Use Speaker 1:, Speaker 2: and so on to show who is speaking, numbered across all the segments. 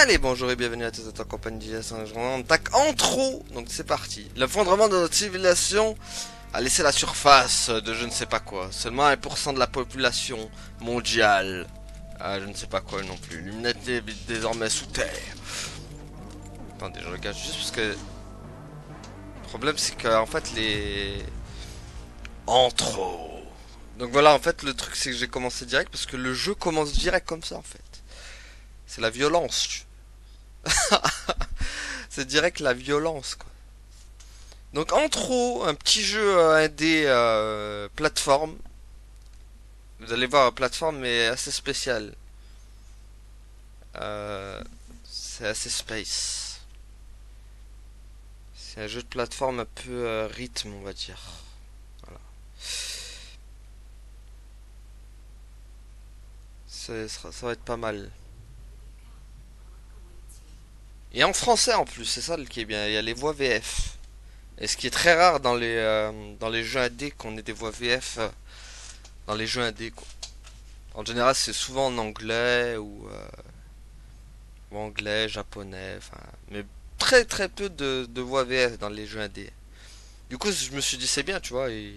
Speaker 1: Allez, bonjour et bienvenue à tous en compagnie d'IA on attaque en trop, donc c'est parti. L'effondrement de notre civilisation a laissé la surface de je ne sais pas quoi. Seulement 1% de la population mondiale. Ah, je ne sais pas quoi non plus. L'humanité habite désormais sous terre. Attendez, je regarde juste parce que... Le problème c'est que, en fait, les... En trop. Donc voilà, en fait, le truc c'est que j'ai commencé direct parce que le jeu commence direct comme ça, en fait. C'est la violence. C'est direct la violence, quoi. Donc en trop, un petit jeu indé plateforme. Vous allez voir, plateforme mais assez spécial. C'est assez space. C'est un jeu de plateforme un peu rythme, on va dire. Voilà. Ça va être pas mal. Et en français en plus, c'est ça qui est bien. Il y a les voix VF. Et ce qui est très rare dans les jeux indés qu'on ait des voix VF dans les jeux indés, quoi. En général, c'est souvent en anglais ou anglais, japonais, enfin, mais très très peu de voix VF dans les jeux indés. Du coup, je me suis dit c'est bien, tu vois, et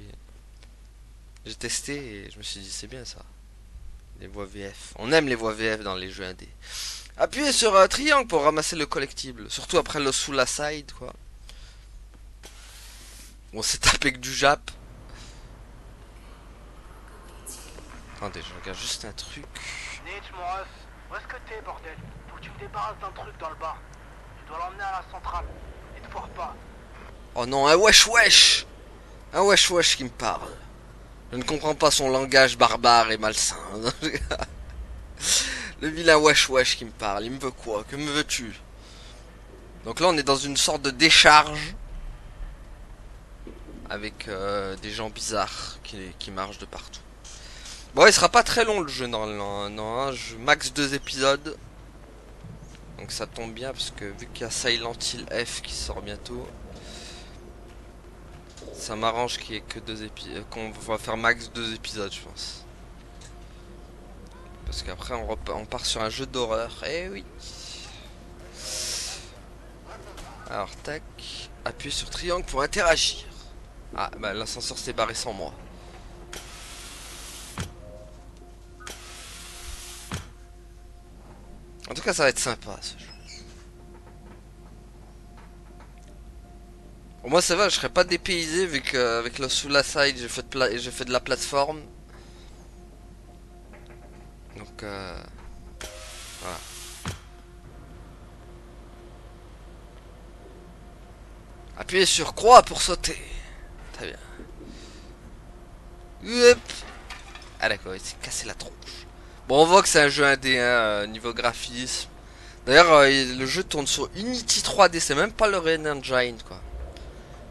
Speaker 1: j'ai testé et je me suis dit c'est bien ça, les voix VF. On aime les voix VF dans les jeux indés. Appuyez sur triangle pour ramasser le collectible, surtout après le sous la side, quoi. Bon, c'est tapé que du Jap. Attendez, je regarde juste un truc.
Speaker 2: Nietzsche, mon ref, où est-ce que t'es, bordel? Faut que tu me débarrasses d'un truc dans le bar. Tu dois l'emmener à la centrale. Et te foire pas.
Speaker 1: Oh non, un wesh wesh. Un wesh wesh qui me parle. Je ne comprends pas son langage barbare et malsain. Le vilain wesh wesh qui me parle, il me veut quoi? Que me veux-tu? Donc là on est dans une sorte de décharge. Avec des gens bizarres qui marchent de partout. Bon, il sera pas très long le jeu normalement. Non, hein, max 2 épisodes. Donc ça tombe bien parce que vu qu'il y a Silent Hill F qui sort bientôt, ça m'arrange qu'il y ait que 2 épisodes. Qu'on va faire max 2 épisodes, je pense. Parce qu'après on part sur un jeu d'horreur. Eh oui. Alors tac, appuyez sur triangle pour interagir. Ah bah l'ascenseur s'est barré sans moi. En tout cas ça va être sympa ce jeu. Bon, moi ça va, je serais pas dépaysé vu qu'avec le sous la side j'ai fait de la plateforme. Donc voilà. Appuyez sur croix pour sauter. Très bien. Hop. Ah d'accord, il s'est cassé la tronche. Bon, on voit que c'est un jeu indé, hein, niveau graphisme. D'ailleurs, le jeu tourne sur Unity 3D, c'est même pas le Unreal Engine, quoi.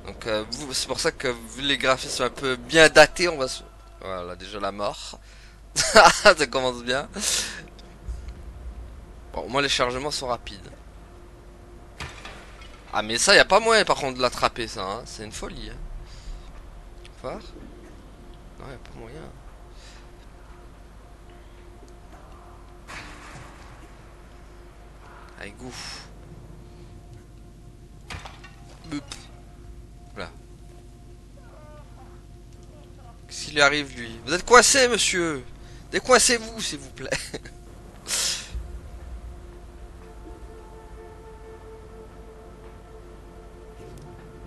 Speaker 1: Donc, c'est pour ça que, vu les graphismes un peu bien datés, on va se... Voilà, déjà la mort. Ça commence bien. Bon, au moins les chargements sont rapides. Ah, mais ça, y a pas moyen, par contre, de l'attraper, ça, hein. C'est une folie, hein. Voir. Non, y a pas moyen. Allez, go. Bup. Voilà. Qu'est-ce qui lui arrive, lui? Vous êtes coincé, monsieur. Décoincez-vous, s'il vous plaît.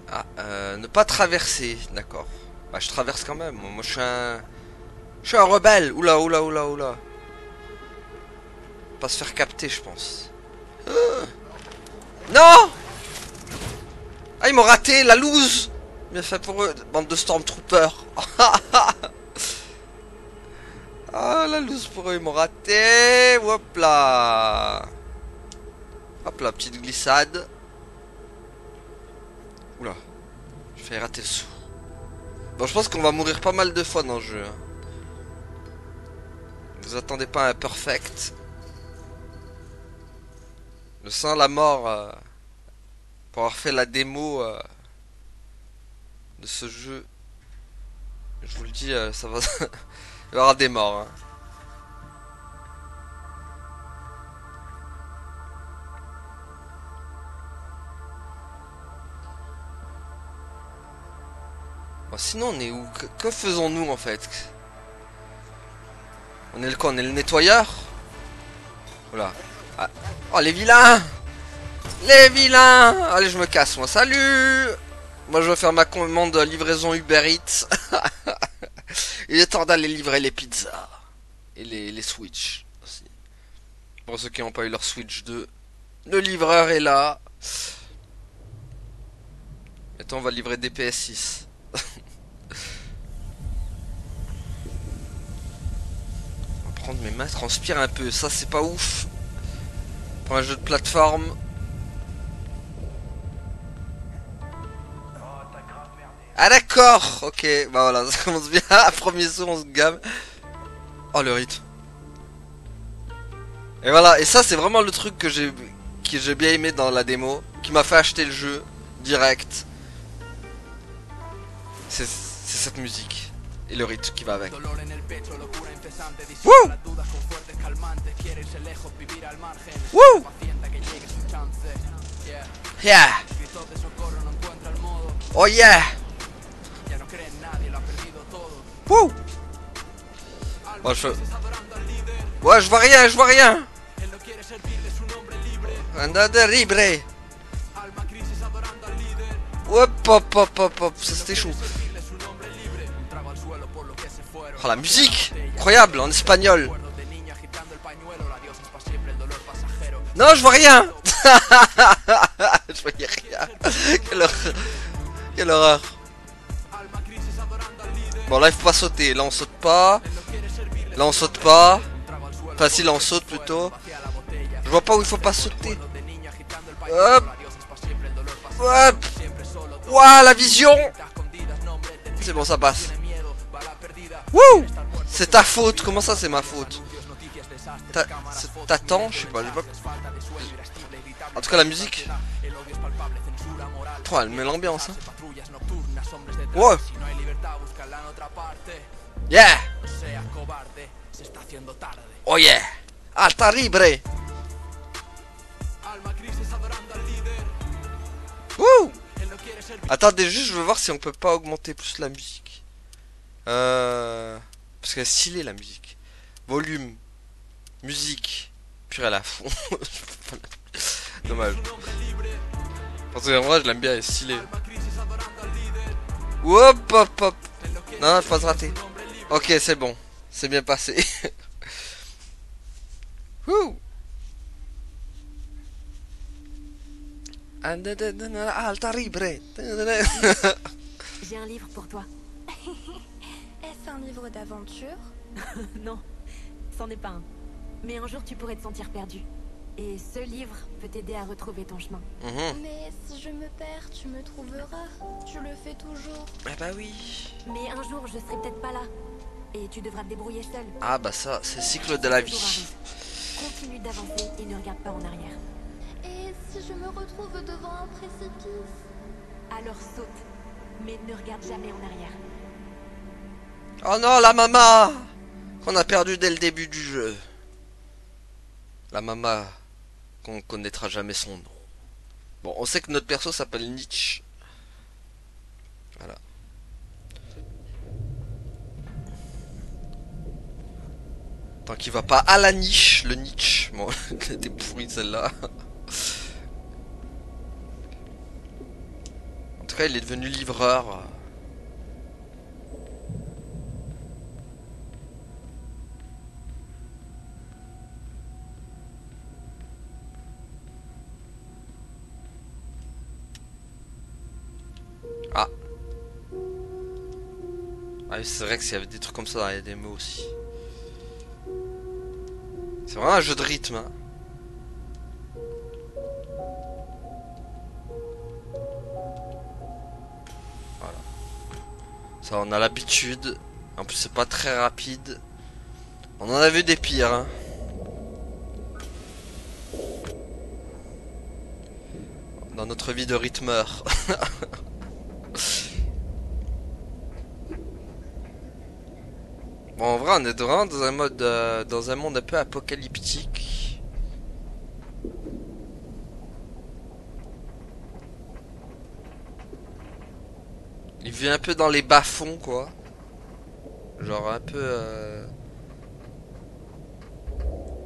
Speaker 1: Ah, ne pas traverser, d'accord. Bah, je traverse quand même. Moi, je suis un rebelle. Oula, oula, oula, oula. Pas se faire capter, je pense. Non! Ah, ils m'ont raté, la loose! Bien fait pour eux, bande de stormtroopers. Ah, la loose pour eux, ils m'ont raté. Hop là. Hop là, petite glissade. Oula, j'ai failli rater le saut. Bon, je pense qu'on va mourir pas mal de fois dans le jeu. Hein. Vous attendez pas un perfect. Je sens la mort pour avoir fait la démo de ce jeu. Je vous le dis, ça va. Il va y avoir des morts. Hein. Oh, sinon on est où? Que faisons-nous en fait? On est le quoi? On est le nettoyeur? Voilà. Ah. Oh les vilains! Les vilains! Allez je me casse moi, salut! Moi je vais faire ma commande de livraison Uber Eats. Il est temps d'aller livrer les pizzas. Et les Switch aussi. Pour ceux qui n'ont pas eu leur Switch 2. Le livreur est là. Maintenant on va livrer des PS6. On va prendre mes mains, transpire un peu, ça c'est pas ouf. Pour un jeu de plateforme. Ah d'accord, ok, bah voilà, ça commence bien. Premier saut, on se gamme. Oh le rythme. Et voilà, et ça c'est vraiment le truc que j'ai bien aimé dans la démo, qui m'a fait acheter le jeu direct. C'est cette musique et le rythme qui va avec. Wouh! Wouh! Yeah! Oh yeah! Wouh! Bon, ouais, je vois rien, je vois rien! Andate libre! Hop, hop, hop, hop, hop, ça c'était chaud. Oh la musique! Incroyable, en espagnol! Non, je vois rien! Je voyais rien! Quelle horreur! Quelle horreur! Bon, là il faut pas sauter, là on saute pas. Là on saute pas. Enfin, si, là on saute plutôt. Je vois pas où il faut pas sauter. Hop! Hop! Ouah, la vision! C'est bon, ça passe. Wouh! C'est ta faute, comment ça c'est ma faute? T'attends, je sais pas, en tout cas la musique. Oh, elle met l'ambiance hein. Wow. Yeah! Oh yeah! Alta libre! Wouh! Attendez juste, je veux voir si on peut pas augmenter plus la musique. Parce qu'elle est stylée la musique. Volume. Musique. Purée à la fond. Dommage. Parce que en vrai je l'aime bien, elle est stylée. Hop hop hop. Non, faut pas se rater. Ok, c'est bon. C'est bien passé. Wouh. Alta libre.
Speaker 3: J'ai un livre pour toi.
Speaker 4: Est-ce un livre d'aventure?
Speaker 3: Non, c'en est pas un. Mais un jour tu pourrais te sentir perdu. Et ce livre peut t'aider à retrouver ton chemin.
Speaker 4: Mais si je me perds, tu me trouveras. Tu le fais toujours.
Speaker 1: Ah bah oui.
Speaker 3: Mais un jour je serai peut-être pas là. Et tu devras te débrouiller seul.
Speaker 1: Ah bah ça, c'est le cycle de la vie.
Speaker 3: Continue d'avancer et ne regarde pas en arrière.
Speaker 4: Et si je me retrouve devant un précipice?
Speaker 3: Alors saute, mais ne regarde jamais en arrière.
Speaker 1: Oh non, la maman qu'on a perdu dès le début du jeu. La maman qu'on connaîtra jamais son nom. Bon, on sait que notre perso s'appelle Nietzsche. Voilà. Tant qu'il va pas à la niche, le Nietzsche. Bon, elle était pourrie celle-là. En tout cas, il est devenu livreur. Ah. Ah oui, c'est vrai que s'il y avait des trucs comme ça dans les démos aussi. C'est vraiment un jeu de rythme. Hein. Voilà. Ça, on a l'habitude. En plus, c'est pas très rapide. On en a vu des pires. Hein. Dans notre vie de rythmeur. Bon, en vrai, on est vraiment dans un mode, dans un monde un peu apocalyptique. Il vit un peu dans les bas-fonds, quoi. Genre un peu...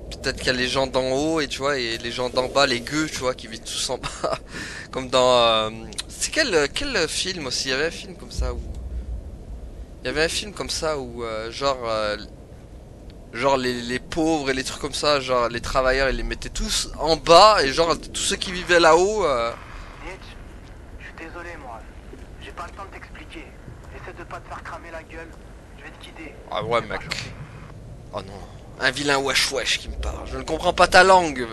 Speaker 1: Peut-être qu'il y a les gens d'en haut et tu vois, et les gens d'en bas, les gueux, tu vois, qui vivent tous en bas. Comme dans... C'est quel film aussi? Il y avait un film comme ça où... Il y avait un film comme ça où, genre les pauvres et les trucs comme ça, genre les travailleurs, ils les mettaient tous en bas, et genre tous ceux qui vivaient là-haut...
Speaker 2: Nietzsche, je suis désolé, moi. J'ai pas le temps de t'expliquer. Essaie de pas te faire cramer la gueule. Je vais te guider.
Speaker 1: Ah ouais,
Speaker 2: Fais pas
Speaker 1: mec.
Speaker 2: choquer.
Speaker 1: Oh non. Un vilain wesh wesh qui me parle. Je ne comprends pas ta langue.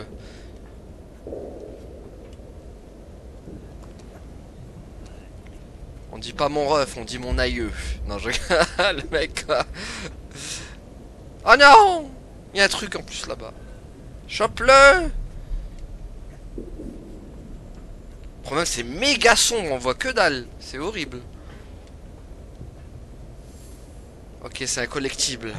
Speaker 1: On dit pas mon ref, on dit mon aïeux. Non, je le mec. Oh non! Il y a un truc en plus là-bas. Chope-le! Le problème, c'est méga sombre, on voit que dalle. C'est horrible. Ok, c'est un collectible.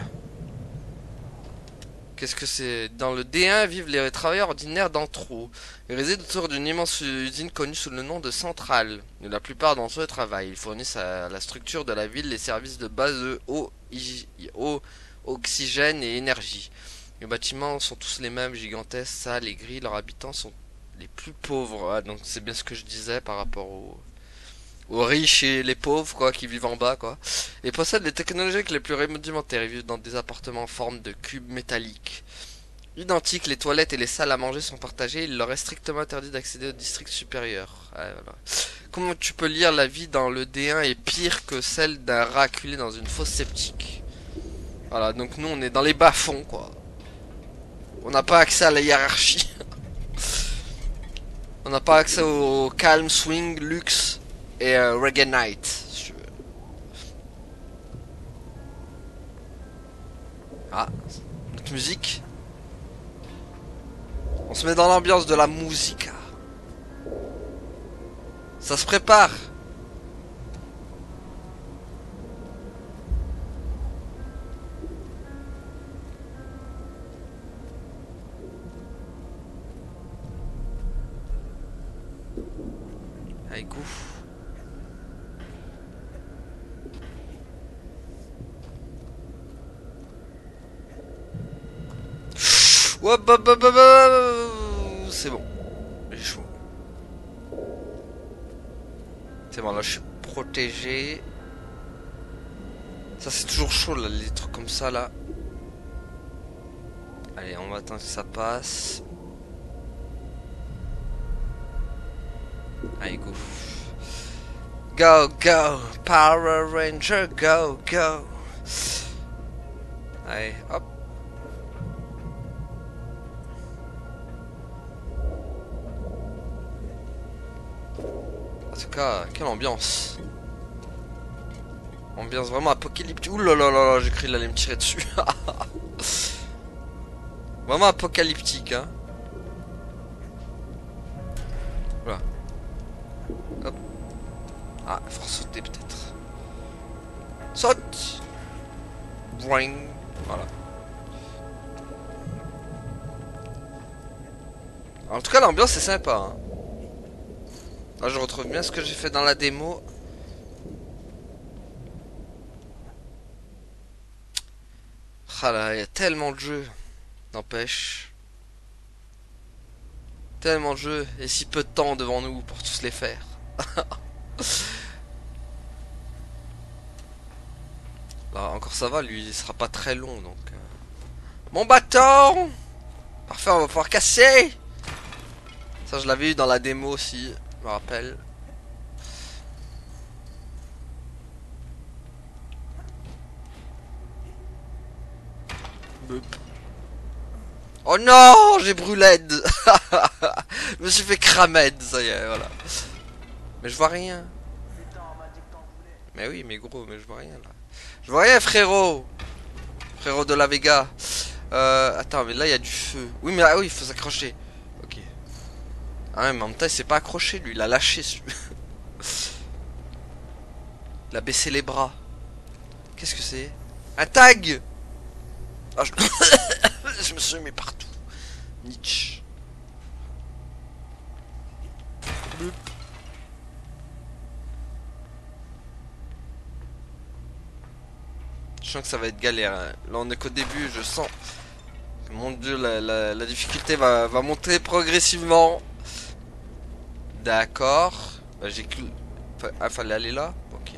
Speaker 1: Qu'est-ce que c'est? Dans le D1 vivent les travailleurs ordinaires d'Antro. Ils résident autour d'une immense usine connue sous le nom de Centrale. Et la plupart d'entre eux travaillent. Ils fournissent à la structure de la ville les services de base de eau, oxygène et énergie. Les bâtiments sont tous les mêmes, gigantesques, sales et gris. Leurs habitants sont les plus pauvres. Ah, donc c'est bien ce que je disais par rapport aux riches et les pauvres, quoi, qui vivent en bas, quoi. Et possèdent les technologies les plus rudimentaires. Ils vivent dans des appartements en forme de cubes métalliques. Identiques, les toilettes et les salles à manger sont partagées. Il leur est strictement interdit d'accéder au district supérieur. Ah, voilà. Comment tu peux lire la vie dans le D1 est pire que celle d'un rat acculé dans une fosse septique. Voilà, donc nous on est dans les bas-fonds, quoi. On n'a pas accès à la hiérarchie. On n'a pas accès au calm, swing, luxe et reggae night, si tu veux. Ah, notre musique. On se met dans l'ambiance de la musique. Ça se prépare. Allez, go. Hop, hop, hop, hop, hop. C'est bon. J'ai chaud. C'est bon, là je suis protégé. Ça c'est toujours chaud là, les trucs comme ça là. Allez, on va attendre que ça passe. Allez, go. Go, go, Power Ranger, go, go. Allez, hop. En tout cas, quelle ambiance. Ambiance vraiment apocalyptique. Ouh là là là là, j'ai cru qu'il allait me tirer dessus. Vraiment apocalyptique, hein. Voilà. Hop. Ah, il faut sauter peut-être. Saute. Boing. Voilà. En tout cas, l'ambiance est sympa, hein. Là, je retrouve bien ce que j'ai fait dans la démo. Ah là, il y a tellement de jeux. N'empêche. Tellement de jeux et si peu de temps devant nous pour tous les faire. Là, encore ça va, lui, il sera pas très long, donc... Mon bâton. Parfait, on va pouvoir casser. Ça, je l'avais eu dans la démo aussi, je me rappelle. Beup. Oh non, j'ai brûlé. Je me suis fait cramer, ça y est, voilà. Mais je vois rien. Mais oui, mais gros, mais je vois rien là. Je vois rien, frérot. Frérot de la Vega. Attends, mais là il y a du feu. Oui, mais ah oui, il faut s'accrocher. Ok. Ah ouais, mais en même temps, il s'est pas accroché, lui. Il a lâché, celui. Il a baissé les bras. Qu'est-ce que c'est? Un tag. Ah, je me suis mis partout. Nietzsche. sens que ça va être galère. Hein. Là, on est qu'au début, je sens. Mon dieu, la difficulté va monter progressivement. D'accord. Bah, j'ai cru... Ah, fallait aller là? Ok.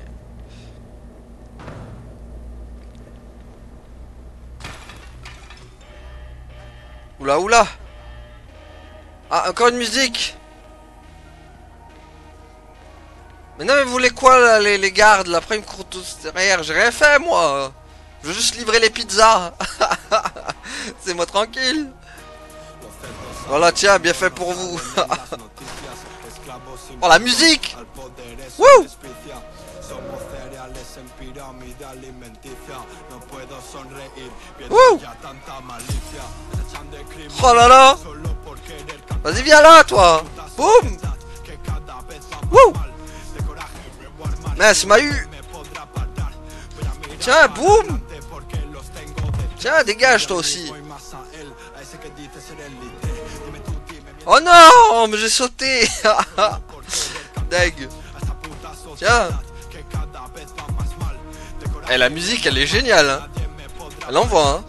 Speaker 1: Oula, oula! Ah, encore une musique! Mais non, mais vous voulez quoi, là, les gardes, là? Après, ils me courent tous derrière. J'ai rien fait, moi! Je veux juste livrer les pizzas! C'est moi tranquille! Voilà, tiens, bien fait pour vous! Oh, la musique! Wouh! Wouh! Oh là là! Vas-y, viens là, toi! Boum! Wouh! Mince, m'a eu! Tiens, boum! Tiens, dégage, toi aussi! Oh non! Mais j'ai sauté! Deg! Tiens! Eh, la musique, elle est géniale, hein. Elle envoie, hein.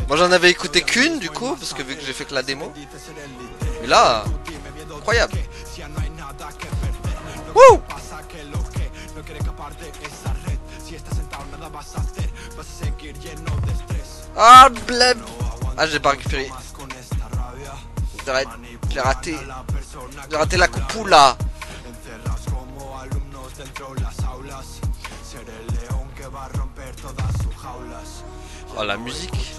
Speaker 1: Moi, j'en avais écouté qu'une, du coup, parce que vu que j'ai fait que la démo. Mais là, incroyable. Wouh! Ah, blême! Ah, j'ai pas récupéré. J'ai raté. J'ai raté la coupoula. Oh, la musique.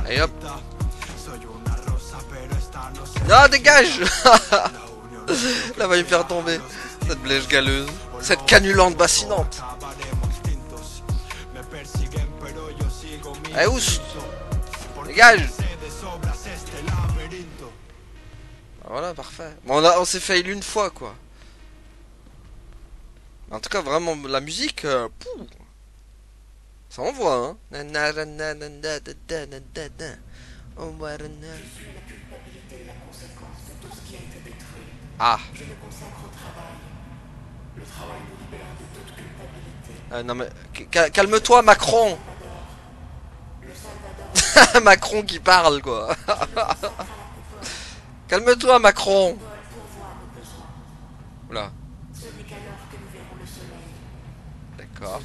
Speaker 1: Et hop. Non, dégage. Là, va me faire tomber. Cette blèche galeuse. Cette canulante bassinante. Allez, oust. Dégage. Voilà, parfait. Bon, on s'est fail une fois, quoi. En tout cas, vraiment, la musique, ça envoie, hein. Ah. Non mais, calme-toi, Macron. Macron qui parle, quoi. Calme-toi, Macron. Oula. D'accord.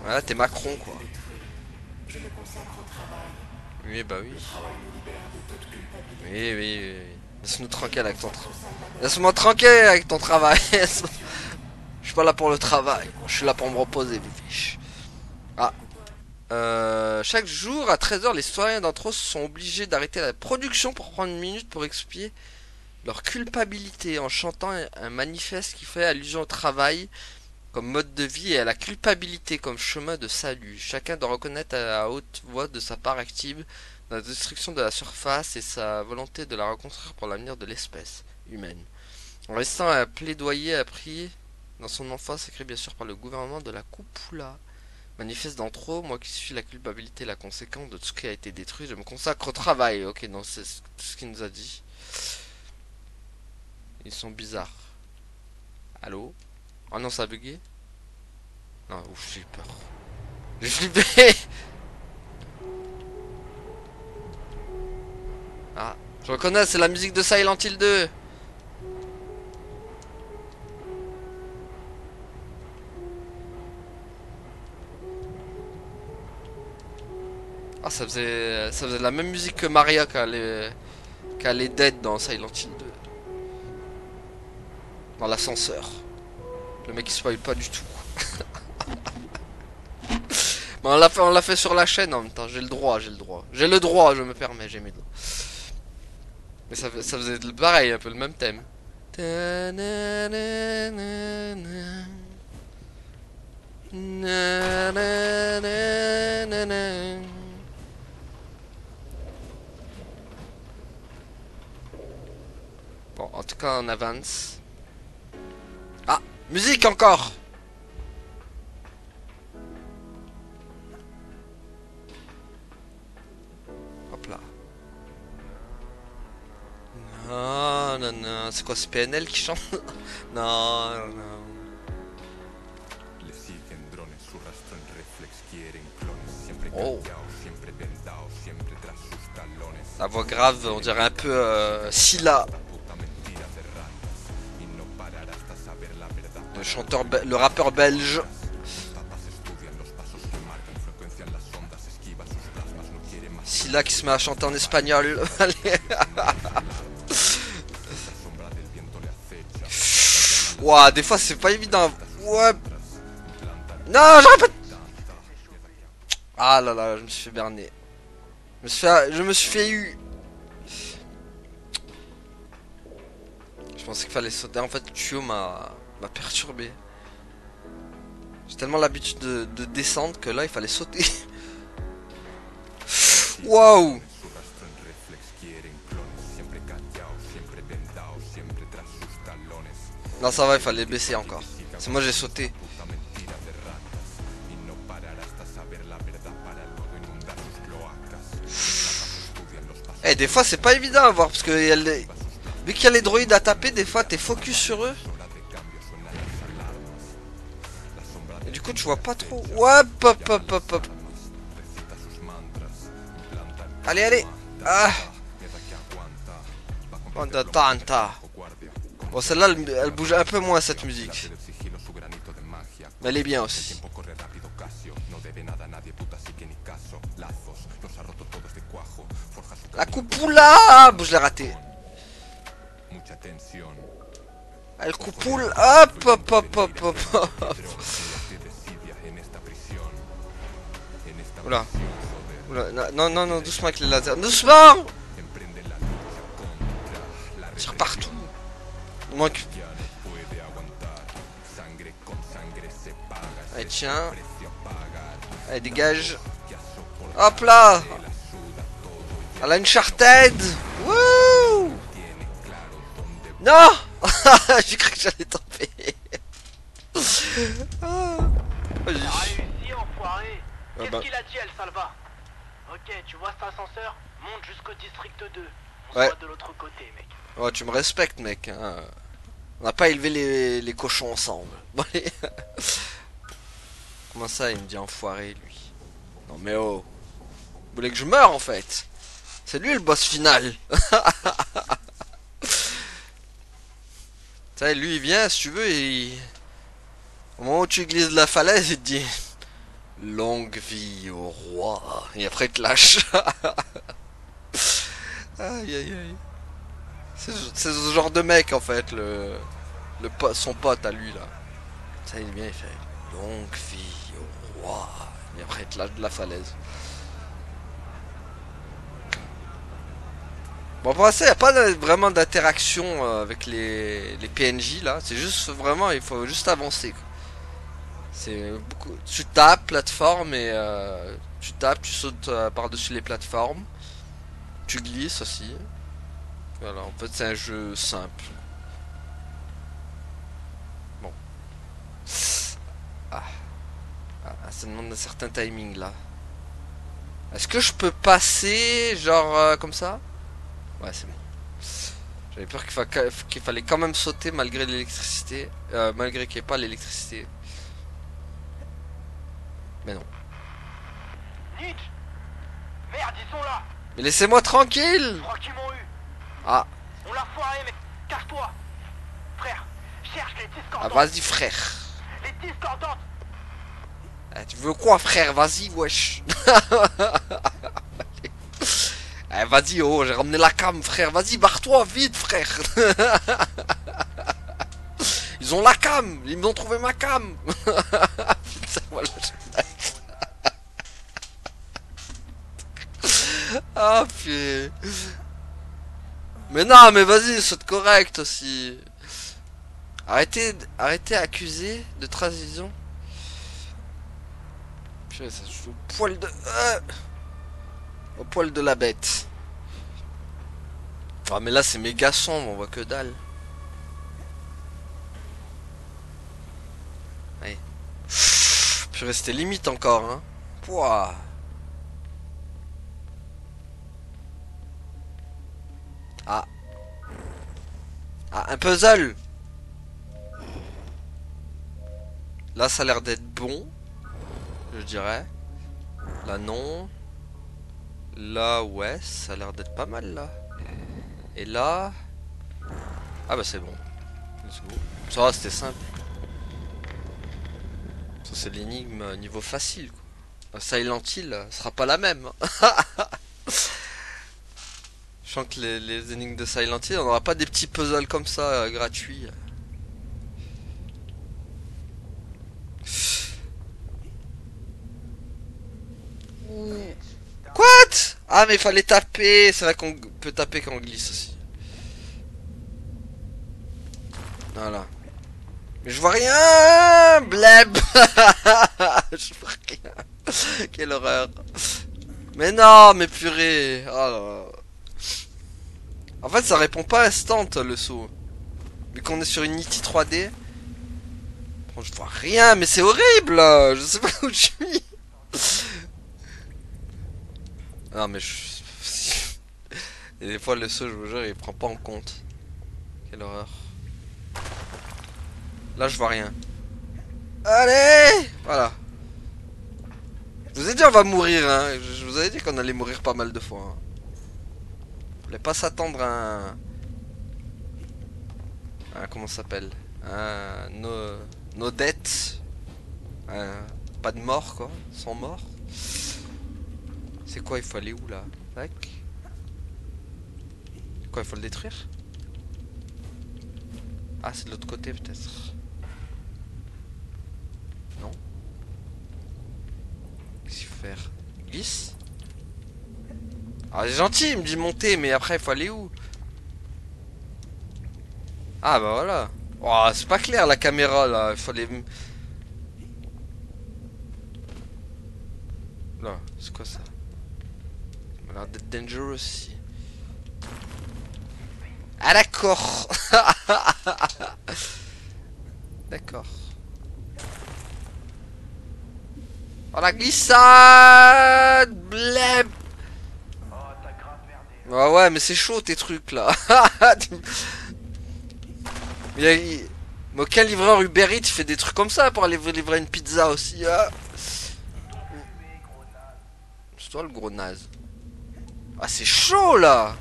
Speaker 1: Voilà, t'es Macron, quoi. Oui, bah oui. Oui, oui, oui. Laisse-nous tranquille avec ton travail. Laisse-moi tranquille avec ton travail. Je suis pas là pour le travail. Je suis là pour me reposer, bibiche. Ah. Chaque jour à 13 h, les citoyens d'Antros sont obligés d'arrêter la production pour prendre une minute pour expier leur culpabilité en chantant un manifeste qui fait allusion au travail comme mode de vie et à la culpabilité comme chemin de salut. Chacun doit reconnaître à haute voix de sa part active dans la destruction de la surface et sa volonté de la reconstruire pour l'avenir de l'espèce humaine. En restant un plaidoyer appris dans son enfance, écrit bien sûr par le gouvernement de la Coupoula. Manifeste d'Antros, moi qui suis la culpabilité et la conséquence de tout ce qui a été détruit, je me consacre au travail. Ok, non, c'est tout ce qu'il nous a dit. Ils sont bizarres. Allô? Oh non, ça a bugué? Non, ouf, j'ai eu peur. J'ai flippé. Ah, je reconnais, c'est la musique de Silent Hill 2. Ah, ça faisait la même musique que Maria quand elle est dead dans Silent Hill 2. Dans l'ascenseur. Le mec il spoil pas du tout. Bon, on l'a fait sur la chaîne en même temps, j'ai le droit, je me permets, j'ai mes droits. Mais ça faisait pareil, un peu le même thème. Bon, en tout cas, on avance. Ah, musique encore. Non, non, non. C'est quoi, c'est PNL qui chante? Non, non, non. Oh. La voix grave, on dirait un peu Scylla. Le chanteur, le rappeur belge. Scylla qui se met à chanter en espagnol. Allez. Ouah, des fois c'est pas évident. Ouais. Non, j'aurais pas. Ah là là, je me suis fait berner. Je me suis fait eu. Je pensais qu'il fallait sauter. En fait, le tuyau m'a perturbé. J'ai tellement l'habitude de descendre que là, il fallait sauter. Waouh! Non, ça va, il fallait baisser encore. C'est moi, j'ai sauté. Eh, des fois, c'est pas évident à voir parce que vu qu'il y a les droïdes à taper, des fois, t'es focus sur eux. Et du coup, tu vois pas trop. Ouais, hop, hop, hop, hop. Allez, allez. Ah. Banda tanta. Bon, celle-là, elle bouge un peu moins, cette musique. Mais elle est bien aussi. La coupoula. Bon, je l'ai raté. Elle coupoule. Hop, hop, hop, hop, hop, hop. Oula. Oula. Non, non, non, doucement avec les lasers. Doucement. Tire partout. Il manque. Allez, tiens. Allez, dégage. Hop là. À la Uncharted. Wouh. Non. J'ai cru que j'allais tomber. Ah.
Speaker 2: T'as réussi, enfoiré. Qu'est-ce
Speaker 1: bah.
Speaker 2: qu'il a dit, El Salva? Ok, tu vois cet ascenseur? Monte jusqu'au district 2. On
Speaker 1: Ouais.
Speaker 2: sera de l'autre côté, mec.
Speaker 1: Ouais, tu me respectes, mec. Hein. On n'a pas élevé les cochons ensemble. Bon, allez. Comment ça, il me dit enfoiré, lui? Non, mais oh. Vous voulez que je meure, en fait? C'est lui le boss final. Tu sais, lui, il vient, si tu veux, et au moment où tu glisses de la falaise, il te dit longue vie au roi. Et après, il te lâche. Aïe, aïe, aïe. C'est ce genre de mec, en fait, son pote à lui, là. Ça, il vient, il fait longue vie au roi. Et après, il te lâche de la falaise. Bon, pour l'instant, il n'y a pas vraiment d'interaction avec les PNJ, là. C'est juste, vraiment, il faut juste avancer, quoi. C'est beaucoup. Tu tapes, plateforme, et tu tapes, tu sautes par-dessus les plateformes. Tu glisses aussi. Voilà, en fait, c'est un jeu simple. Bon. Ah. Ah, ça demande un certain timing, là. Est-ce que je peux passer, genre, comme ça? Ouais, c'est bon. J'avais peur qu'il fallait quand même sauter malgré l'électricité. Malgré qu'il n'y ait pas l'électricité. Mais non.
Speaker 2: Nietzsche. Merde, ils sont là.
Speaker 1: Mais laissez-moi
Speaker 2: Je
Speaker 1: tranquille.
Speaker 2: crois qu'ils m'ont eu.
Speaker 1: Ah,
Speaker 2: On l'a foiré, mec. Casse-toi. Frère, cherche les
Speaker 1: ah
Speaker 2: discordantes.
Speaker 1: vas-y, frère.
Speaker 2: Les discordantes.
Speaker 1: Ah, tu veux quoi, frère? Vas-y, wesh. Eh, vas-y, oh, j'ai ramené la cam, frère. Vas-y, barre-toi, vite, frère. Ils ont la cam. Ils m'ont trouvé ma cam. Putain, voilà, ah, puis... Mais non, mais vas-y, saute correct aussi. Arrêtez accuser de trahison. Purée, ça joue au poil de... au poil de la bête. Ah, mais là, c'est méga sombre, on voit que dalle. Allez. Purée, c'était limite encore, hein. Pouah. Ah. Ah, un puzzle. Là, ça a l'air d'être bon. Je dirais. Là, non. Là, ouais, ça a l'air d'être pas mal, là. Et là... Ah bah c'est bon. Let's go. Ça va, c'était simple. Ça, c'est l'énigme niveau facile, quoi. Silent Hill sera pas la même. Je sens que les énigmes de Silent Hill, on n'aura pas des petits puzzles comme ça, gratuits. Quoi? Ah mais il fallait taper. C'est vrai qu'on peut taper quand on glisse aussi. Voilà. Mais je vois rien. Bleb. Je vois rien. Quelle horreur. Mais non, mais purée. Oh là là. En fait ça répond pas instant le saut. Vu qu'on est sur une E.T. 3D. Bon, je vois rien, mais c'est horrible. Je sais pas où je suis. Non mais je... Et des fois le saut, je vous jure, il prend pas en compte. Quelle horreur. Là je vois rien. Allez. Voilà. Je vous ai dit on va mourir, hein. Je vous avais dit qu'on allait mourir pas mal de fois, hein. Fallait pas s'attendre à un... comment ça s'appelle? Nos dettes. Pas de mort, quoi. Sans mort. C'est quoi, il faut aller où là? Tac. Quoi, il faut le détruire? Ah, c'est de l'autre côté peut-être. Non. Qu'est-ce qu'il faut faire? Glisse? Ah, c'est gentil, il me dit monter, mais après il faut aller où? Ah bah voilà. Oh, c'est pas clair la caméra là, il fallait... Là, c'est quoi ça? Ça a l'air d'être dangerous aussi. Ah d'accord. D'accord. Oh la glissade. Bleb.
Speaker 2: Oh, t'as grave merdé.
Speaker 1: Ah ouais, mais c'est chaud tes trucs là. Mais aucun livreur Uber Eats fait des trucs comme ça pour aller livrer une pizza aussi, hein. C'est toi le gros naze. Ah c'est chaud là.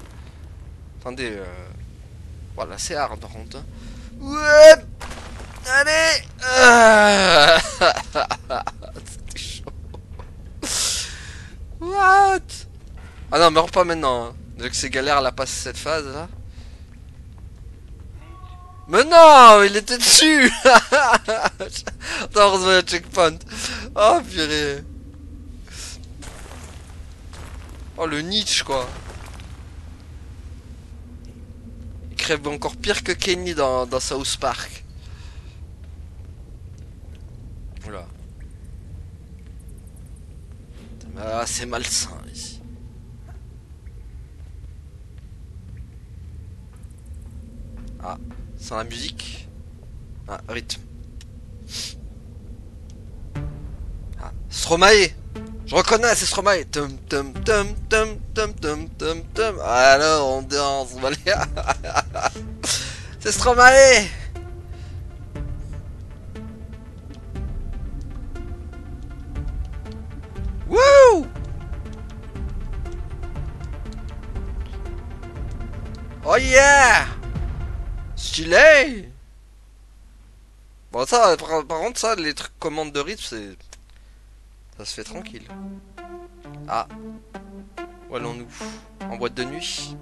Speaker 1: Attendez, voilà c'est hard par contre, hein. Ouais. Allez. C'était chaud. What? Ah non, meurs pas maintenant, hein. Déjà que c'est galère à la passer cette phase là. Mais non, il était dessus. Attends, heureusement il y a checkpoint. Oh purée. Oh le Nietzsche quoi. Il crève encore pire que Kenny dans South Park. Oula. Ah c'est malsain ici. Ah. Sans la musique. Ah, rythme. Ah, Stromae. Je reconnais, c'est Stromae. Tum tum tum tum tum tum tum tum. Alors on danse, on va aller. C'est Stromae. Wouh. Oh yeah. Stylé. Bon ça, par contre ça, les trucs commandes de rythme, c'est... Ça se fait tranquille. Ah. Où allons-nous? En boîte de nuit.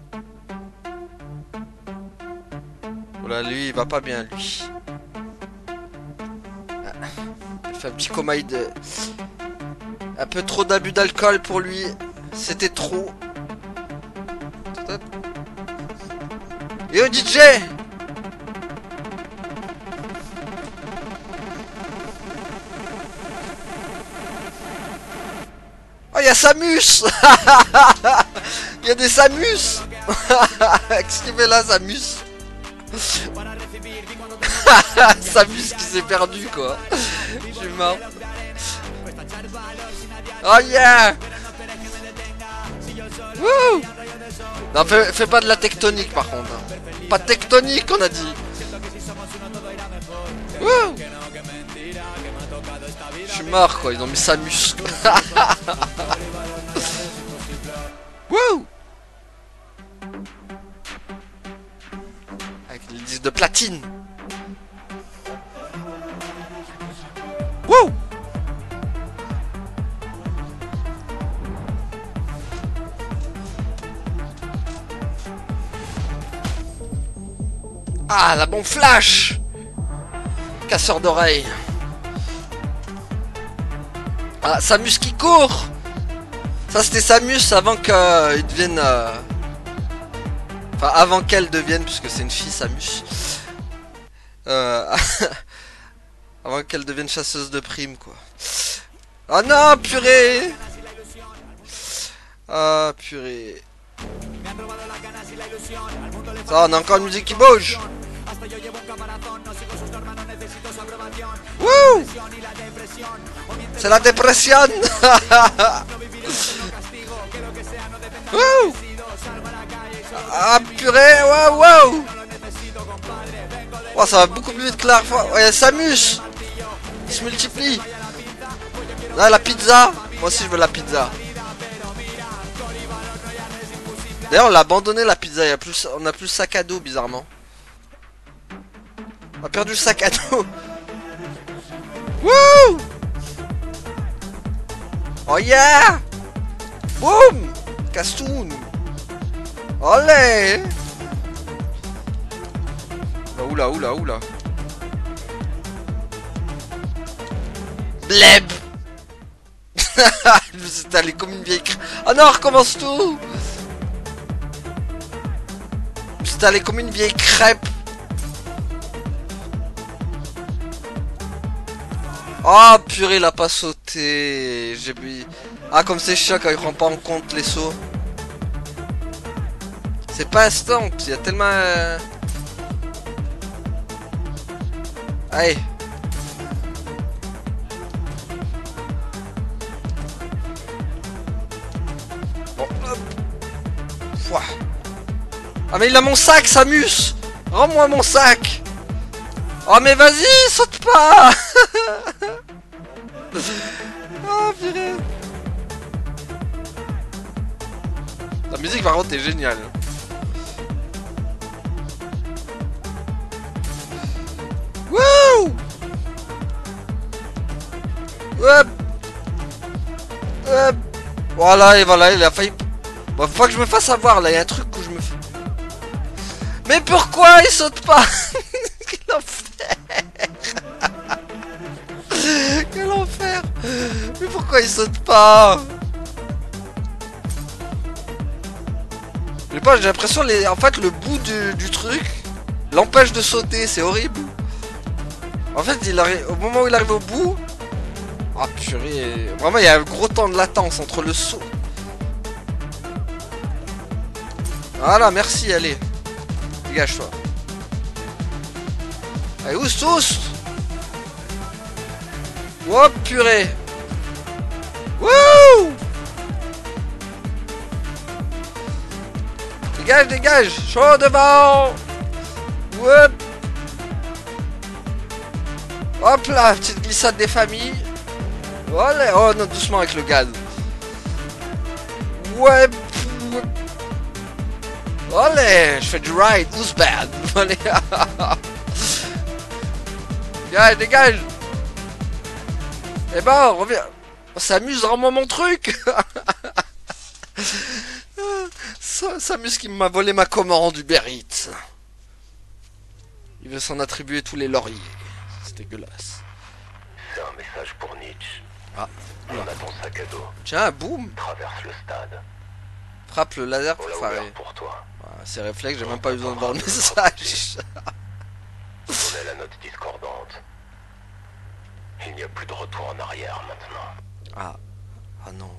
Speaker 1: Voilà, lui, il va pas bien, lui. Ah. Il fait un petit coma de... Un peu trop d'abus d'alcool pour lui. C'était trop. Et au DJ! Oh, il y a Samus. Il y a des Samus. Qu'est-ce qu'il fait là, Samus? Samus qui s'est perdu, quoi. Je suis mort. Oh yeah. Wouh. Non, fais pas de la tectonique, par contre. Pas tectonique, on a dit. Wouh. Je suis mort, quoi. Ils ont mis Samus. Wouh. Avec les disques de platine. Wouh. Ah, la bombe flash. Casseur d'oreilles. Ah, Samus qui court. Ça c'était Samus avant qu'il devienne... Enfin, avant qu'elle devienne, puisque c'est une fille Samus. Avant qu'elle devienne chasseuse de primes, quoi. Oh non, purée. Ah, purée. Ça, on a encore une musique qui bouge. Wouh. C'est la dépression. Wouh. Ah purée, waouh, waouh. Oh, ça va beaucoup plus vite que la fois. Ouais, Samus. Il se multiplie. Là, la pizza. Moi aussi, je veux la pizza. D'ailleurs, on l'a abandonné la pizza. On a plus le sac à dos, bizarrement. On a perdu le sac à dos. Wouh. Oh yeah. Boum. Castoun. Olé. Oula, oula, oula. Bleb. Je me suis allé comme une vieille crêpe. Oh non, recommence tout. Je me suis allé comme une vieille crêpe. Oh purée, il a pas sauté. J'ai bu. Ah, comme c'est chiant quand il prend pas en compte les sauts. C'est pas instant, il y a tellement... Allez. Bon, hop. Pouah. Ah mais il a mon sac, Samus. Rends-moi mon sac. Oh mais vas-y, saute pas. Oh purée. La musique par contre est géniale. Wouh. Hop. Hop. Voilà, et voilà, il a failli... Bon, faut que je me fasse avoir, là, il y a un truc où je me fais... Mais pourquoi il saute pas? Quel enfer. Quel enfer. Mais pourquoi il saute pas? Je sais pas, j'ai l'impression, en fait, le bout du truc l'empêche de sauter, c'est horrible. En fait, au moment où il arrive au bout... Ah purée, vraiment il y a un gros temps de latence entre le saut. Voilà, merci, allez. Dégage-toi. Allez, oust, oust. Oh purée. Wouh. Dégage, dégage. Chaud devant. Whoop. Hop là, petite glissade des familles. Allez. Oh non, doucement avec le gaz. Ouais. Allez, je fais du ride. Who's bad? Allez. Dégage, dégage. Eh ben, on revient. On s'amuse, rends-moi mon truc. S'amuse qui m'a volé ma commande Uber Eats. Il veut s'en attribuer tous les lauriers. C'est dégueulasse.
Speaker 5: C'est un message pour Nietzsche.
Speaker 1: Ah.
Speaker 5: On a ton sac à dos.
Speaker 1: Tiens, boum.
Speaker 5: Traverse le stade.
Speaker 1: Frappe le laser pour
Speaker 5: On l'a
Speaker 1: faire.
Speaker 5: ouvert pour toi.
Speaker 1: Voilà, c'est réflexe, j'ai même pas eu besoin de voir le message.
Speaker 5: On est la note discordante. Il n'y a plus de retour en arrière maintenant.
Speaker 1: Ah. Ah non.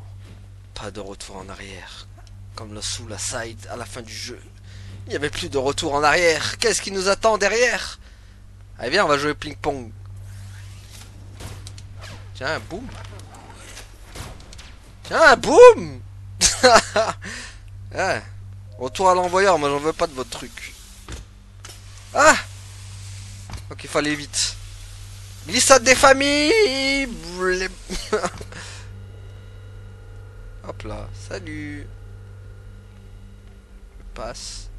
Speaker 1: Pas de retour en arrière. Comme le sous la side à la fin du jeu. Il n'y avait plus de retour en arrière. Qu'est-ce qui nous attend derrière? Allez viens, on va jouer ping-pong. Tiens, boum. Tiens, boum. Ouais. Retour à l'envoyeur, moi j'en veux pas de votre truc. Ah! Ok, il faut aller vite. Glissade des familles. Blé- Hop là, salut. Je passe.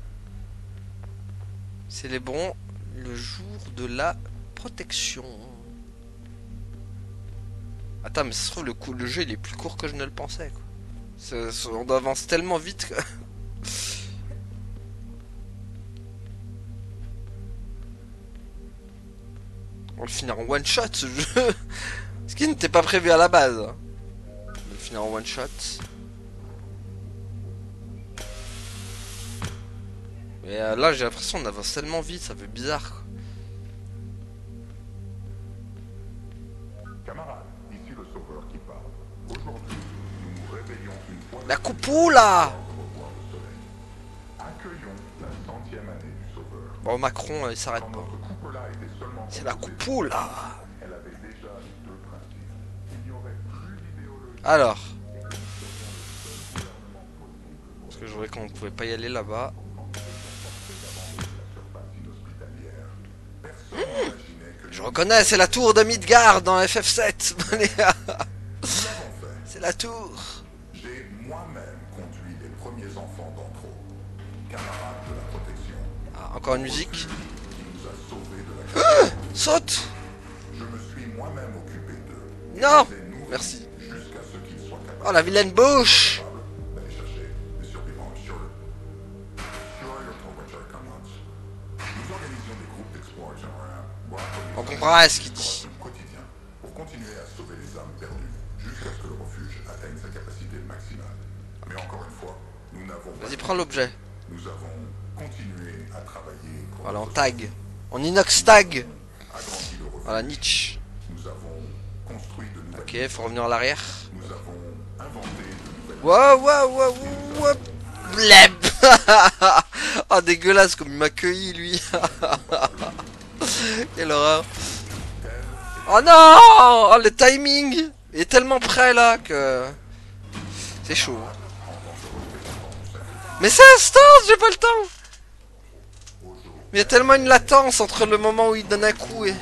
Speaker 1: Célébrons le jour de la protection. Attends, mais ça se trouve le jeu il est plus court que je ne le pensais quoi. On avance tellement vite que... On va le finir en one shot ce jeu. Ce qui n'était pas prévu à la base. On va le finir en one shot. Mais là j'ai l'impression qu'on avance tellement vite, ça fait bizarre quoi.
Speaker 6: Camarades, ici le sauveur qui parle. Aujourd'hui, nous nous réveillons une fois
Speaker 1: La coupoula.
Speaker 6: de revoir le soleil. Accueillons la 100e année du sauveur.
Speaker 1: Bon Macron il s'arrête
Speaker 6: Quand
Speaker 1: pas.
Speaker 6: notre coupola était seulement
Speaker 1: C'est la
Speaker 6: composée
Speaker 1: coupoula.
Speaker 6: elle avait déjà deux principes. Il n'y aurait plus d'idéologie
Speaker 1: Alors.
Speaker 6: et que nous serions le seul gouvernement possible
Speaker 1: Parce que je voudrais qu'on ne pouvait pas y aller là-bas.
Speaker 6: surface inhospitalière. Personne n'imaginait que
Speaker 1: Je reconnais, c'est la tour de Midgard dans FF7.
Speaker 6: nous l'avons fait.
Speaker 1: C'est la tour.
Speaker 6: J'ai moi-même conduit les premiers enfants d'entre eux. Camarades de la protection.
Speaker 1: Ah, encore une musique.
Speaker 6: Qui nous a sauvés de la catastrophe.
Speaker 1: Saute.
Speaker 6: Je me suis moi-même occupé d'eux.
Speaker 1: Non.
Speaker 6: Je les ai nourris
Speaker 1: Merci.
Speaker 6: Jusqu'à ce qu'ils soient capables
Speaker 1: Oh la vilaine bouche.
Speaker 6: d'aller chercher des survivants sur your Torture Commons. Nous organisions des groupes d'exploration
Speaker 1: On comprend rien ce qu'il dit.
Speaker 6: quotidien pour continuer à sauver les âmes perdues jusqu'à ce que le refuge atteigne sa capacité maximale. Mais encore une fois, nous n'avons pas...
Speaker 1: Vas-y, prends l'objet.
Speaker 6: Nous avons continué à travailler pour
Speaker 1: Voilà, en
Speaker 6: notre
Speaker 1: tag. En inox tag.
Speaker 6: agrandi le refuge.
Speaker 1: Voilà, Nietzsche.
Speaker 6: Nous avons construit de nouvelles...
Speaker 1: Ok, faut revenir à l'arrière.
Speaker 6: Nous avons inventé de nouvelles...
Speaker 1: Waouh, waouh, waouh, waouh. Bleb. Oh, dégueulasse comme il m'a cueilli, lui. Quelle horreur. Oh non. Oh, le timing. Il est tellement près, là, que... C'est chaud. Mais c'est instant, j'ai pas le temps. Mais il y a tellement une latence entre le moment où il donne un coup et...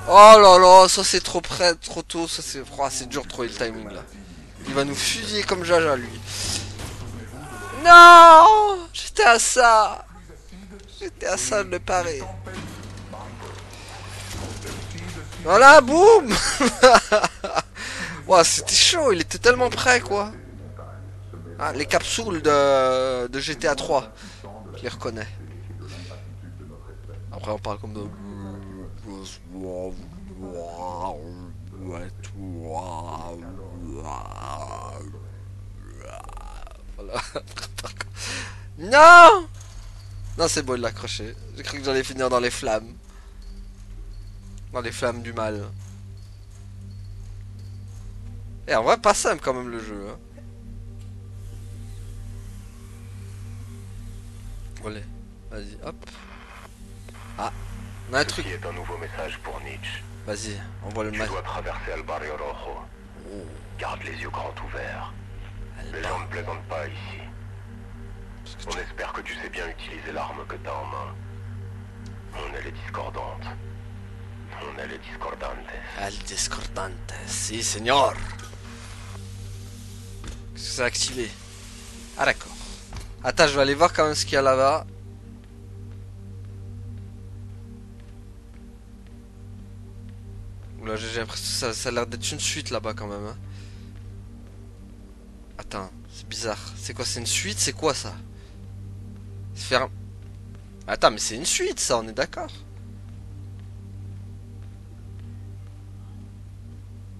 Speaker 1: Oh là là, ça c'est trop près, trop tôt, ça c'est... Oh, c'est dur de trouver le timing là. Il va nous fusiller comme Jaja lui. Non. J'étais à ça. J'étais à ça de le parer. Voilà, boum. Ouah, c'était chaud, il était tellement près quoi. Ah, les capsules de GTA 3. Je les reconnais. Après on parle comme de... Voilà. Non. Non, c'est bon, il l'a accroché. J'ai cru que j'allais finir dans les flammes. Dans les flammes du mal. Et en vrai, pas simple quand même le jeu. Hein. Allez, vas-y, hop. Ah, on a un truc.
Speaker 5: Ceci est un nouveau message pour Nietzsche.
Speaker 1: Vas-y, envoie le
Speaker 5: Tu
Speaker 1: match.
Speaker 5: dois traverser El Barrio Rojo. Garde les yeux grands ouverts. Les gens ne plaisantent pas ici. On espère que tu sais bien utiliser l'arme que t'as en main. On est les discordantes. On est les discordantes.
Speaker 1: El discordante, si, señor. Qu'est-ce que c'est activé? Ah, d'accord. Attends, je vais aller voir quand même ce qu'il y a là-bas. Oula, j'ai l'impression que ça a l'air d'être une suite là-bas quand même. Hein. Attends, c'est bizarre. C'est quoi? C'est une suite? C'est quoi ça? Se faire... Attends, mais c'est une suite ça, on est d'accord.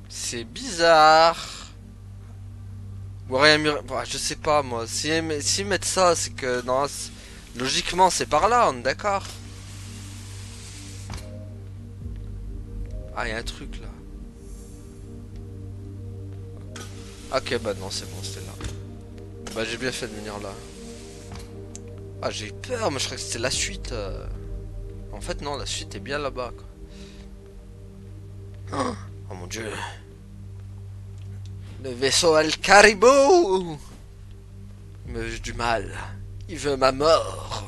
Speaker 1: C'est bizarre. Ou rien mur... Bah, je sais pas moi. S'ils mettent ça, c'est que... Non, logiquement c'est par là, on est d'accord. Ah, il y a un truc là. Ok, bah non, c'est bon, c'était là. Bah j'ai bien fait de venir là. Ah, j'ai eu peur, mais je croyais que c'était la suite. En fait, non, la suite est bien là-bas, quoi. Oh mon dieu. Le vaisseau Al Caribou. Il me veut du mal. Il veut ma mort.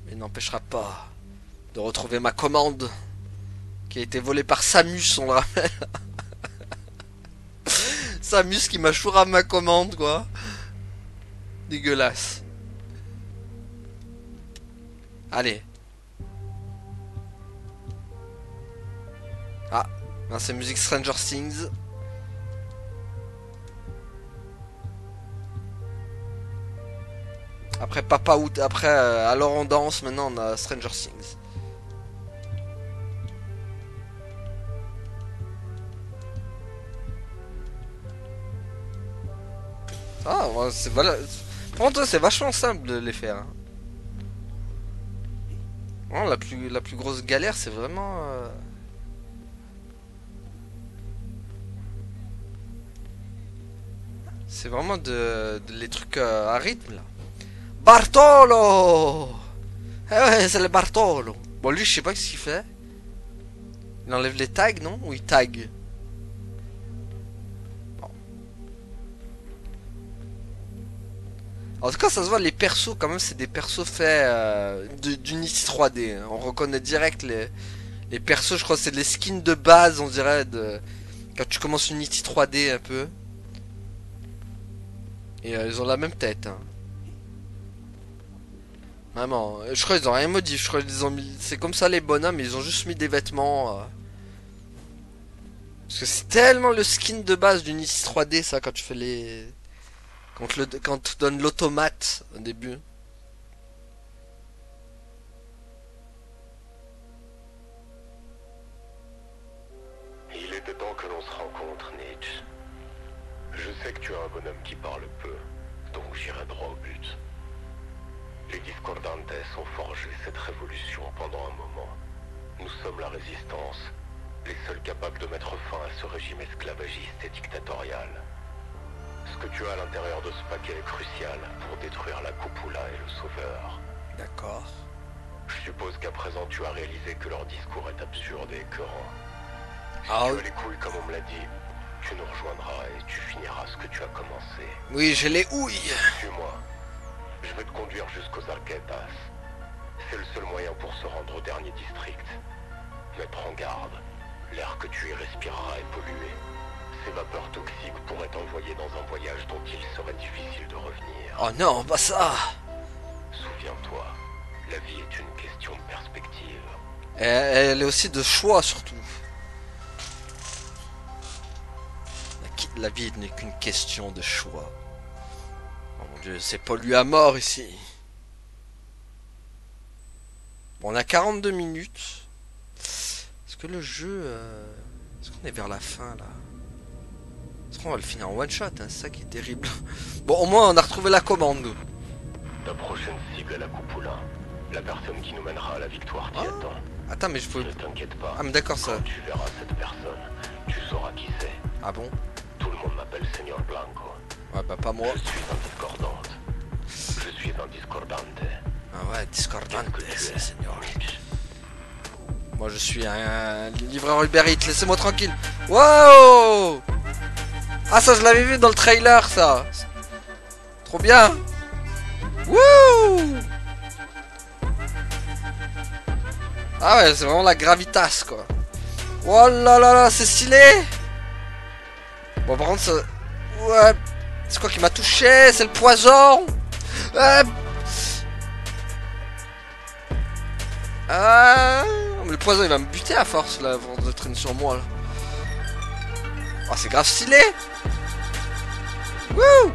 Speaker 1: Mais il n'empêchera pas de retrouver ma commande qui a été volée par Samus, on le rappelle. Samus qui m'a chouré ma commande, quoi. Dégueulasse. Allez. Ah, c'est musique Stranger Things. Après Papa Out, après alors on danse, maintenant on a Stranger Things. Ah, ouais, c'est voilà. Pour toi, c'est vachement simple de les faire. Hein. Vraiment, la plus grosse galère, c'est vraiment. C'est vraiment les trucs à rythme là. Bartolo! Eh ouais, c'est le Bartolo. Bon, lui, je sais pas ce qu'il fait. Il enlève les tags, non? Ou il tag? Bon. En tout cas, ça se voit, les persos, quand même, c'est des persos faits d'Unity 3D. Hein. On reconnaît direct les persos, je crois que c'est les skins de base, on dirait, quand tu commences Unity 3D un peu. Et ils ont la même tête. Hein. Vraiment, je crois qu'ils ont rien modifié, je crois qu'ils ont mis... C'est comme ça les bonhommes, ils ont juste mis des vêtements. Parce que c'est tellement le skin de base d'Unity 3D ça, quand tu fais les... Quand tu donnes l'automate au début.
Speaker 5: Il était temps que l'on se rencontre, Nietzsche. Je sais que tu es un bonhomme qui parle peu, donc j'irai droit au but. Les Discordantes ont forgé cette révolution pendant un moment. Nous sommes la résistance, les seuls capables de mettre fin à ce régime esclavagiste et dictatorial. Ce que tu as à l'intérieur de ce paquet est crucial pour détruire la Cupula et le Sauveur.
Speaker 1: D'accord.
Speaker 5: Je suppose qu'à présent tu as réalisé que leur discours est absurde et écœurant. Si
Speaker 1: Ah,
Speaker 5: tu as les couilles comme on me l'a dit, tu nous rejoindras et tu finiras ce que tu as commencé.
Speaker 1: oui, j'ai les houilles.
Speaker 5: Suis-moi. Je vais te conduire jusqu'aux Alquetas. C'est le seul moyen pour se rendre au dernier district. Mais prends garde, l'air que tu y respireras est pollué. Ces vapeurs toxiques pourraient t'envoyer dans un voyage dont il serait difficile de revenir.
Speaker 1: Oh non, pas ça.
Speaker 5: Souviens-toi, la vie est une question de perspective.
Speaker 1: Elle est aussi de choix surtout. La vie n'est qu'une question de choix. Oh mon dieu, c'est pollué à mort ici. Bon, on a 42 minutes. Est-ce que le jeu... Est-ce qu'on est vers la fin là? Est-ce qu'on va le finir en one shot, hein? C'est ça qui est terrible. Bon, au moins on a retrouvé la commande.
Speaker 5: Ta prochaine cible est la Cupula. La personne qui nous mènera à la victoire t'y attend.
Speaker 1: Attends, mais je peux...
Speaker 5: Ne t'inquiète pas.
Speaker 1: Ah mais d'accord ça.
Speaker 5: Quand tu verras cette personne, tu sauras qui c'est.
Speaker 1: Ah bon?
Speaker 5: Tout le monde m'appelle Seigneur Blanco.
Speaker 1: Ouais, bah pas moi.
Speaker 5: Je suis un discordante. Je suis un discordante.
Speaker 1: Ah ouais, discordante,
Speaker 5: Qu'est-ce que tu
Speaker 1: c'est
Speaker 5: es,
Speaker 1: seigneur.
Speaker 5: Mitch?
Speaker 1: Moi je suis un livreur Uber Eats, laissez-moi tranquille. Wow! Ah ça je l'avais vu dans le trailer ça. Trop bien. Wouh! Ah ouais, c'est vraiment la gravitas quoi. Oh là là là, c'est stylé. Bon par contre ça... Ouais. C'est quoi qui m'a touché? C'est le poison. Mais le poison il va me buter à force là avant de traîner sur moi là. Oh c'est grave stylé. Wouh.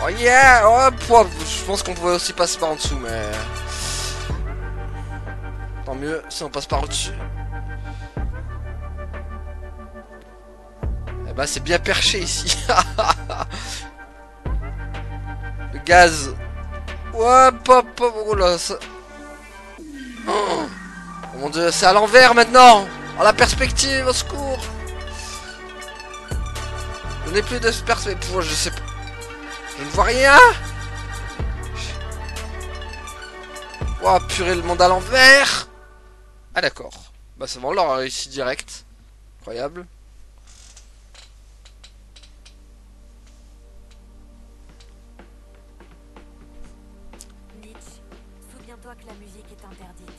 Speaker 1: Oh yeah. Oh, je pense qu'on pouvait aussi passer par en dessous mais... Tant mieux si on passe par au-dessus. Eh ben c'est bien perché ici. Le gaz. Ouais, pop, pop. Oh là, ça... Oh mon dieu, c'est à l'envers maintenant. Oh la perspective, au secours. Je n'ai plus de perspective. Je sais pas. Je ne vois rien. Oh purée, le monde à l'envers. Ah d'accord. Bah c'est bon, on l'a réussi direct. Incroyable.
Speaker 3: interdite.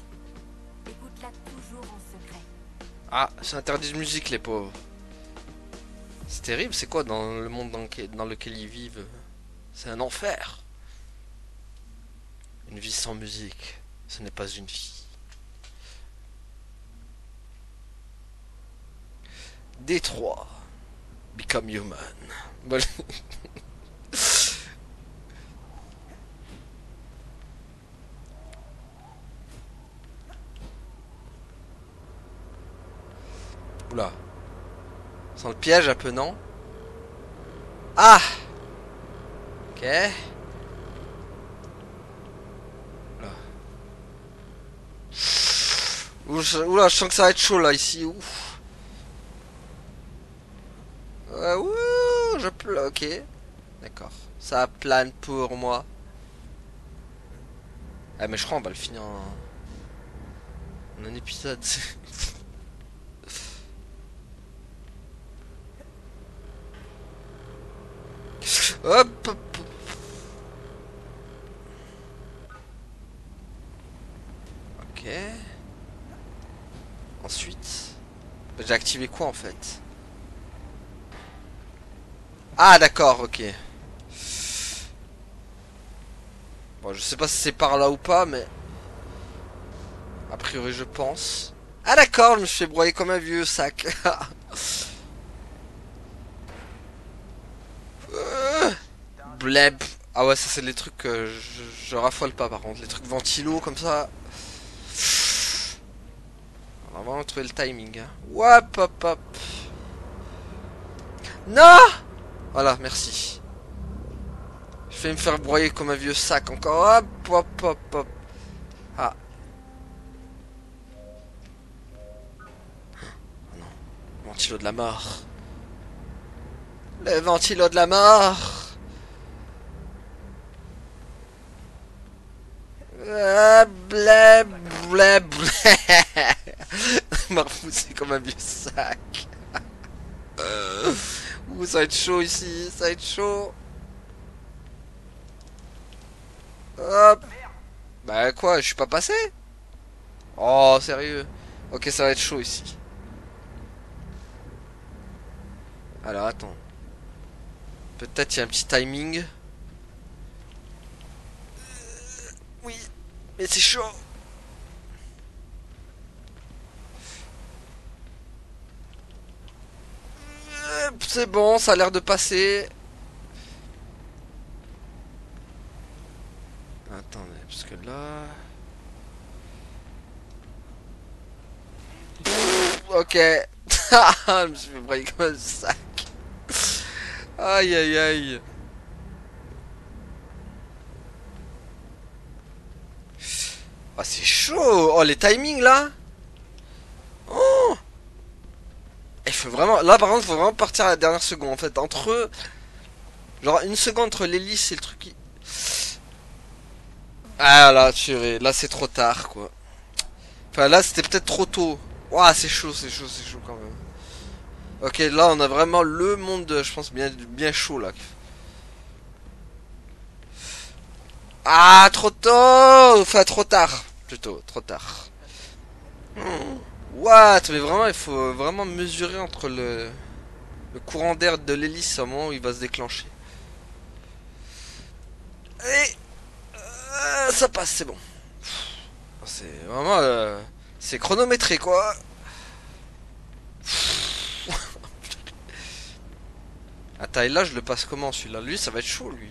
Speaker 3: Écoute-la toujours en secret.
Speaker 1: Ah, c'est interdit de musique, les pauvres. C'est terrible, c'est quoi dans le monde dans lequel ils vivent? C'est un enfer. Une vie sans musique, ce n'est pas une vie. Détroit. Become human. Bon. Oula. Sans le piège un peu, non? Ah! Ok. Oula. Oula, je sens que ça va être chaud là, ici. Ouf. Ouh, je pleure. Ok. D'accord. Ça plane pour moi. Ah, mais je crois qu'on va le finir en un épisode. Hop, hop. Ok. Ensuite, j'ai activé quoi en fait? Ah d'accord, ok. Bon, je sais pas si c'est par là ou pas, mais a priori je pense. Ah d'accord, je me suis fait broyer comme un vieux sac. Bleb. Ah ouais, ça c'est les trucs que je raffole pas par contre. Les trucs ventilo comme ça. On va vraiment trouver le timing. Hein. Hop hop hop. Non. Voilà, merci. Je vais me faire broyer comme un vieux sac encore. Hop hop hop hop. Ah. Oh non. Ventilo de la mort. Le ventilo de la mort. Blé, blé, blé. m'a repoussé comme un vieux sac. Ouh, ça va être chaud ici, ça va être chaud. Hop. Bah quoi, je suis pas passé? Oh, sérieux? Ok, ça va être chaud ici. Alors, attends. Peut-être il y a un petit timing. Oui, mais c'est chaud. C'est bon, ça a l'air de passer. Attendez, parce que là... Ok. Je me suis fait brailler comme un sac. Aïe aïe aïe. Ah, c'est chaud. Oh, les timings là. Oh. Il faut vraiment... Là par contre, il faut vraiment partir à la dernière seconde en fait. Entre eux... Genre une seconde entre l'hélice et le truc qui... Ah là, là c'est trop tard quoi. Enfin là c'était peut-être trop tôt. Ouah, c'est chaud quand même. Ok, là on a vraiment le monde, je pense, bien chaud là. Ah, trop tôt. Enfin, trop tard. Plutôt, trop tard. What? Mais vraiment, il faut vraiment mesurer entre le courant d'air de l'hélice au moment où il va se déclencher. Et... ça passe, c'est bon. C'est vraiment... c'est chronométré, quoi. Attends, et là, je le passe comment, celui-là? Lui, ça va être chaud, lui.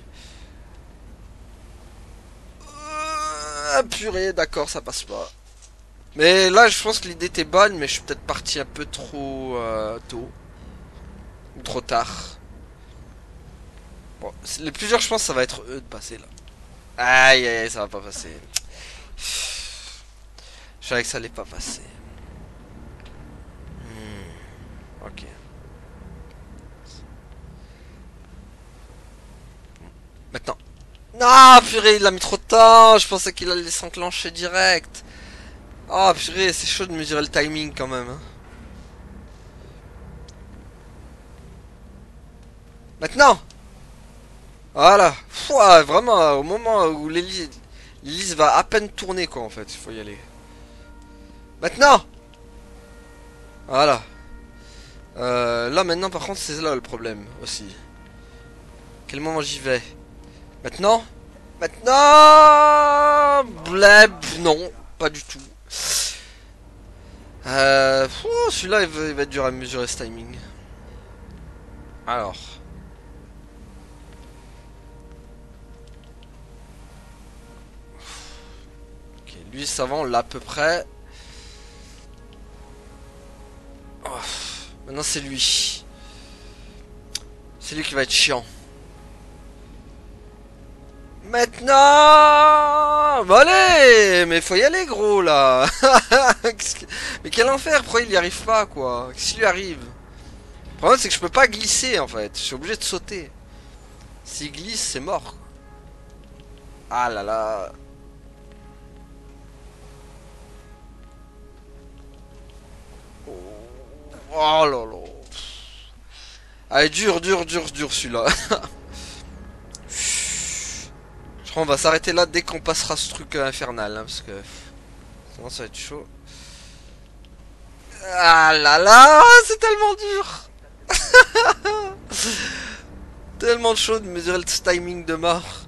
Speaker 1: Purée, d'accord, ça passe pas. Mais là, je pense que l'idée était bonne, mais je suis peut-être parti un peu trop tôt. Ou trop tard. Bon, les plusieurs, je pense que ça va être eux de passer, là. Aïe, aïe, aïe, ça va pas passer. Je savais que ça allait pas passer. Ok. Maintenant. Non, purée, il a mis trop de temps. Je pensais qu'il allait s'enclencher direct. Oh, purée, c'est chaud de mesurer le timing quand même. Hein. Maintenant. Voilà. Pouah, vraiment, au moment où L'hélice va à peine tourner quoi en fait, il faut y aller. Maintenant. Voilà. Là maintenant par contre c'est là le problème aussi. Quel moment j'y vais? Maintenant? Maintenant. Bleb, non, pas du tout. Celui-là il va être dur à mesurer ce timing. Alors. Ok, lui ça va, on l'a à peu près. Oh, maintenant c'est lui. C'est lui qui va être chiant. Maintenant. Bah allez. Mais faut y aller gros là. Mais quel enfer. Pourquoi il y arrive pas quoi? Qu'est-ce qui lui arrive? Le problème c'est que je peux pas glisser en fait. Je suis obligé de sauter. S'il glisse c'est mort. Ah là là. Oh là là. Allez, dur celui-là. Je crois qu'on va s'arrêter là dès qu'on passera ce truc infernal. Hein, parce que sinon ça va être chaud. Ah là là, c'est tellement dur. Tellement chaud de mesurer le timing de mort.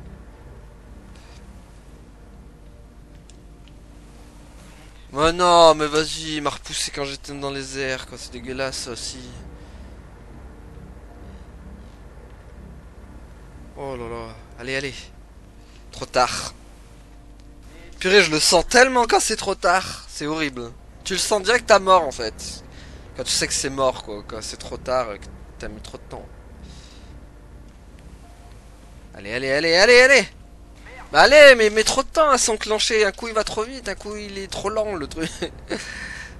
Speaker 1: Oh non, mais vas-y, il m'a repoussé quand j'étais dans les airs, quoi. C'est dégueulasse ça aussi. Oh là là, allez, allez. Trop tard. Purée, je le sens tellement quand c'est trop tard. C'est horrible. Tu le sens direct à mort en fait. Quand tu sais que c'est mort quoi. Quand c'est trop tard et que t'as mis trop de temps. Allez, allez, allez, allez, allez. Bah allez, mais trop de temps à s'enclencher. Un coup il va trop vite, un coup il est trop lent le truc.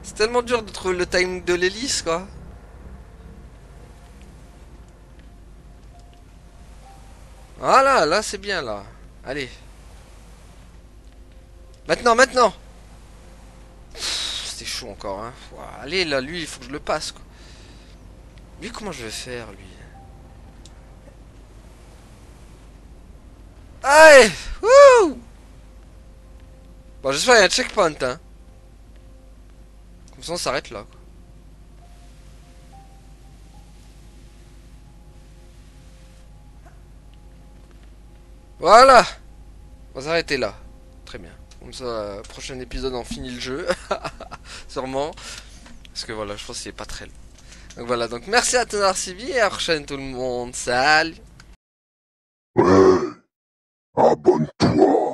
Speaker 1: C'est tellement dur de trouver le timing de l'hélice quoi. Voilà, là c'est bien là. Allez. Maintenant. C'était chaud encore hein. Allez là, lui il faut que je le passe quoi. Lui comment je vais faire lui? Allez. Wouh. Bon j'espère qu'il y a un checkpoint hein. Comme ça on s'arrête là quoi. Voilà. On va s'arrêter là. Très bien. Comme ça, prochain épisode on finit le jeu. Sûrement. Parce que voilà, je pense qu'il est pas très long. Donc voilà, donc merci à Tonard Civi et à la prochaine tout le monde. Salut.
Speaker 6: Ouais, abonne-toi.